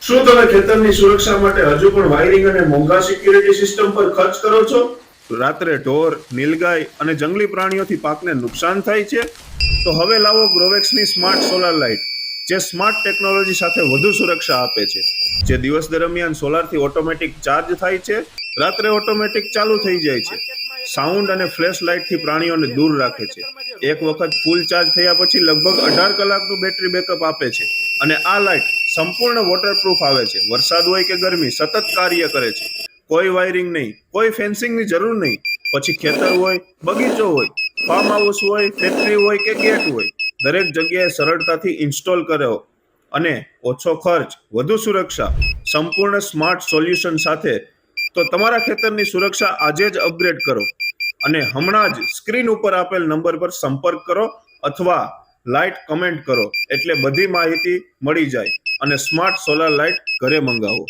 શું તમે ખેતરની સુરક્ષા માટે હજુ પણ વાયરિંગ અને મોંઘા સિક્યુરિટી સિસ્ટમ પર ખર્ચ કરો છો? રાત્રે ઢોર, નીલગાય અને જંગલી પ્રાણીઓથી પાકને નુકસાન થાય છે? તો હવે લાવો ગ્રોવેક્સની સ્માર્ટ સોલાર લાઇટ, જે સ્માર્ટ ટેકનોલોજી સાથે વધુ સુરક્ષા આપે છે. જે દિવસ દરમિયાન સોલારથી ઓટોમેટિક ચાર્જ થાય છે, રાત્રે ઓટોમેટિક ચાલુ થઈ જાય છે. સાઉન્ડ અને ફ્લેશ લાઇટથી પ્રાણીઓને દૂર રાખે છે. એક વખત ફૂલ ચાર્જ થયા પછી લગભગ 18 કલાકનું બેટરી બેકઅપ આપે છે. અને આ લાઇટ સંપૂર્ણ વોટરપ્રૂફ આવે છે. વરસાદ હોય કે ગરમી, સતત કાર્ય કરે છે. કોઈ વાયરિંગ નહીં, કોઈ ફેન્સિંગની જરૂર નહીં. પછી ખેતર હોય, બગીચો હોય, ફાર્મ હાઉસ હોય, ફેક્ટરી હોય કે ગેટ હોય, દરેક જગ્યાએ સરળતાથી ઇન્સ્ટોલ કરો. અને ઓછો ખર્ચ, વધુ સુરક્ષા, સંપૂર્ણ સ્માર્ટ સોલ્યુશન સાથે. તો તમારા ખેતરની સુરક્ષા આજે જ અપગ્રેડ કરો. અને હમણાં જ સ્ક્રીન ઉપર આપેલ નંબર પર સંપર્ક કરો અથવા લાઇટ કમેન્ટ કરો, એટલે બધી માહિતી મળી જાય અને સ્માર્ટ સોલાર લાઇટ ઘરે મંગાવો.